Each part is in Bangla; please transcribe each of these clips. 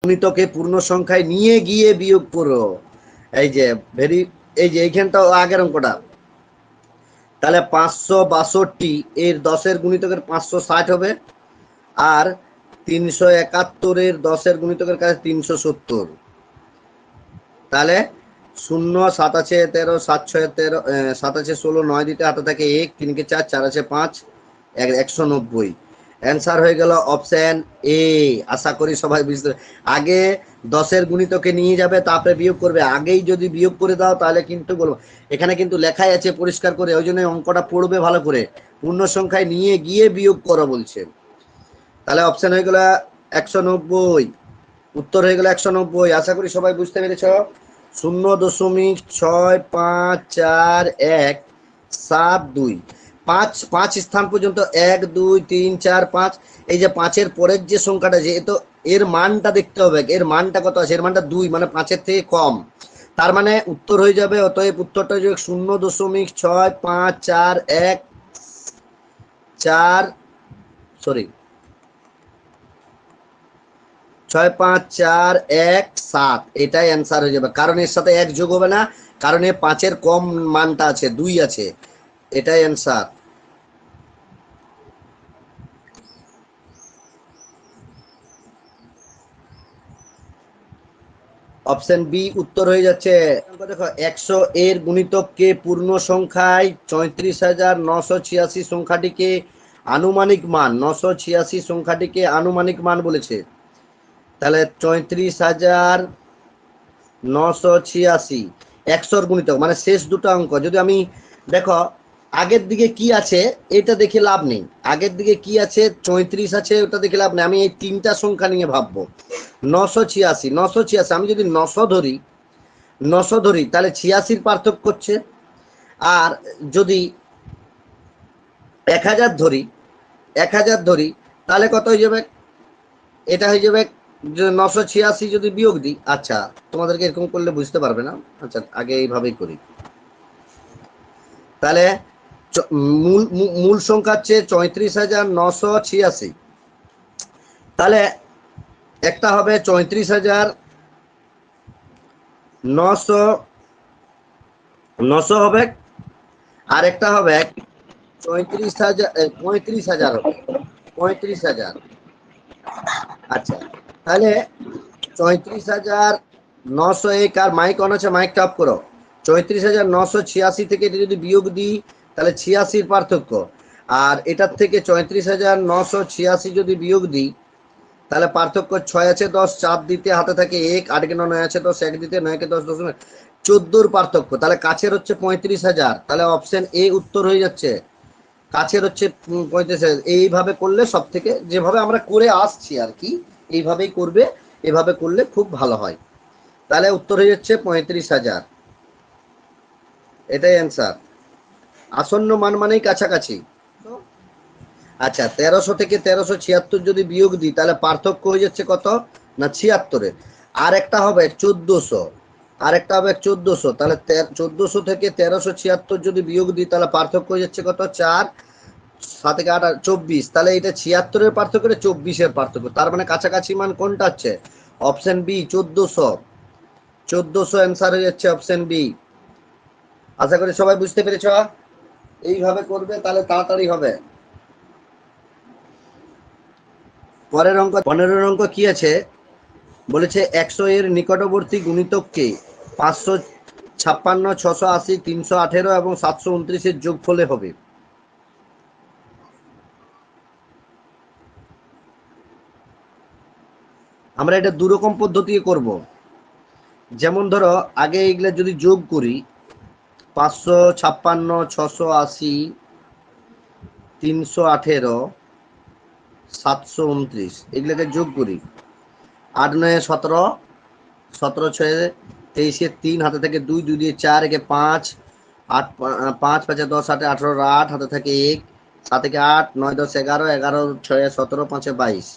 গুণিতকে পূর্ণ সংখ্যায় নিয়ে গিয়ে বিয়োগ করো। এই যে এই যে এইখানটা আগের অঙ্কটা, তাহলে 562 এর 10-এর গুণিতকের 560 হবে, আর 371 এর 10-এর গুণিতকের কাছে 370। তাহলে 0 7 আছে 13 7 6 13 7 আছে 16 9 দিতে হাতে থাকে 1 3 কে 4 4 আছে 5 190। অ্যান্সার হয়ে গেল অপশন এ। আশা করি সবাই বুঝতে। আগে 10-এর গুণিতকে নিয়ে যাবে, তারপরে বিয়োগ করবে। আগেই যদি বিয়োগ করে দাও তাহলে কিন্তু বলবো, এখানে কিন্তু লেখাই আছে পরিষ্কার করে, ওই জন্য অঙ্কটা পড়বে ভালো করে। পূর্ণ সংখ্যায় নিয়ে গিয়ে বিয়োগ করো বলছে। তাহলে অপশন হয়ে গেল 190, উত্তর হয়ে গেল 190। আশা করি সবাই বুঝতে পেরেছ। 0.654172, 5 স্থান পর্যন্ত 1 2 3 4 5। এই যে 5-এর পরের যে সংখ্যাটা, যে তো এর মানটা দেখতে হবে, এর মানটা কত আছে, এর মানটা 2, মানে 5-এর থেকে কম। তার মানে উত্তর হয়ে যাবে, অতএব উত্তরটা হয়ে যাবে 0.6541, এটাই অ্যান্সার হয়ে যাবে। কারণ এর সাথে 1 যোগ হবে না, কারণ এর 5-এর কম মানটা আছে, 2 আছে। এটাই অ্যান্সার। অপশন বি উত্তর হয়ে যাচ্ছে। দেখো 100 এর গুণিতককে পূর্ণ সংখ্যায় 34,986 সংখ্যাটিকে আনুমানিক মান, 986 সংখ্যাটিকে আনুমানিক মান বলেছে। তাহলে 34,986 100-র গুণিতক মানে শেষ দুটো অঙ্ক। যদি আমি দেখো আগের দিকে কি আছে এটা দেখে লাভ নেই, আগের দিকে কি আছে 34 আছে ওটা দেখে লাভ নেই, আমি এই তিনটা সংখ্যা নিয়ে ভাববো। 986 আমি যদি 900 ধরি তাহলে 86-র পার্থক্য করছে। আর যদি 1000 ধরি তাহলে কত হয়ে যাবে, এটা হয়ে যাবে 986 যদি বিয়োগ দিই। আচ্ছা, তোমাদেরকে এরকম করলে বুঝতে পারবে না। আচ্ছা, আগে এইভাবেই করি। তাহলে মূল সংখ্যা হচ্ছে 34,986। তাহলে একটা হবে 34,900 হবে, আর একটা হবে 35,000 হবে 35,000। আচ্ছা, তাহলে 34,901, আর মাইক অন আছে, মাইকটা অফ করো। 34,986 থেকে এটা যদি বিয়োগ দিই তাহলে 86-র পার্থক্য। আর এটার থেকে 34,986 যদি বিয়োগ দিই তাহলে পার্থক্য 6 আছে 10, 4 দিতে হাতে থাকে 1, 8 কে 9 আছে 10, 1 দিতে 9 কে 10 14-র পার্থক্য। তাহলে কাছের হচ্ছে 35,000। তাহলে অপশন এ উত্তর হয়ে যাচ্ছে। কাছের হচ্ছে 35,000। এইভাবে করলে সব থেকে, যেভাবে আমরা করে আসছি আর কি, এইভাবেই করবে, এভাবে করলে খুব ভালো হয়। তাহলে উত্তর হয়ে যাচ্ছে 35,000, এটাই অ্যান্সার। আসন্ন মান মানেই কাছাকাছি। আচ্ছা, 1300 থেকে 1376 যদি বিয়োগ দিই তাহলে পার্থক্য হয়ে যাচ্ছে কত না 76-এর। আর একটা হবে 1400, তাহলে 1400 থেকে 1376 যদি বিয়োগ দিই তাহলে পার্থক্য হয়ে যাচ্ছে কত 4, 7 থেকে 8 24। তাহলে এটা 76-এর পার্থক্য, 24-এর পার্থক্য। তার মানে কাছাকাছি মান কোনটা হচ্ছে, অপশন বি 1400 অ্যান্সার হয়ে যাচ্ছে অপশন বি। আশা করি সবাই বুঝতে পেরেছ। এইভাবে করবে তাহলে তাড়াতাড়ি হবে। পরের অঙ্ক 15-র অঙ্ক কি আছে বলেছে, 100 এর নিকটবর্তী গুণিতককে 556, 680, 318 এবং 729-এর যোগফলে হবে। আমরা এটা দুরকম পদ্ধতি করব। যেমন ধরো আগে এগুলা যদি যোগ করি, 556, 680, 318, 729 এগুলোকে যোগ করি। 8 9 17, 17 6 23, 3 হাতে থেকে 2, 2 দিয়ে 4, 1 5, 8 5 5 10 8 18, 8 হাতে থেকে 1, 7 থেকে 8 9 10 11, 11 6 17, 5 22,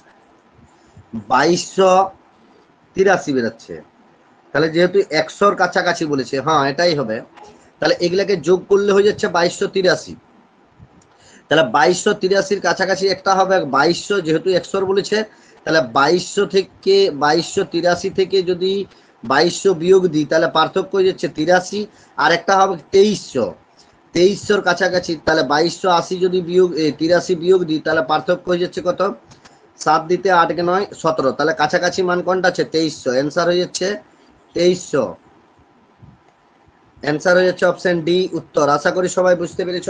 2283 বেরোচ্ছে। তাহলে যেহেতু 100-র কাছাকাছি বলেছে, হ্যাঁ এটাই হবে। তাহলে এগুলাকে যোগ করলে হয়ে যাচ্ছে 2283। তাহলে 2283-র কাছাকাছি একটা হবে 2200, যেহেতু 100-র বলেছে তাহলে 2283 থেকে যদি 2200 বিয়োগ দিই তাহলে পার্থক্য হয়ে যাচ্ছে 83, আর একটা হবে 2300 কাছাকাছি। তাহলে 2280 যদি বিয়োগ 83 বিয়োগ দিই তাহলে পার্থক্য হয়ে যাচ্ছে কত, 7 দিতে 8 কে 9 17, তাহলে কাছাকাছি মান কোনটা আছে 2300, অ্যান্সার হয়ে যাচ্ছে 2300, অ্যান্সার হয়ে যাচ্ছে অপশন ডি উত্তর। আশা করি সবাই বুঝতে পেরেছ।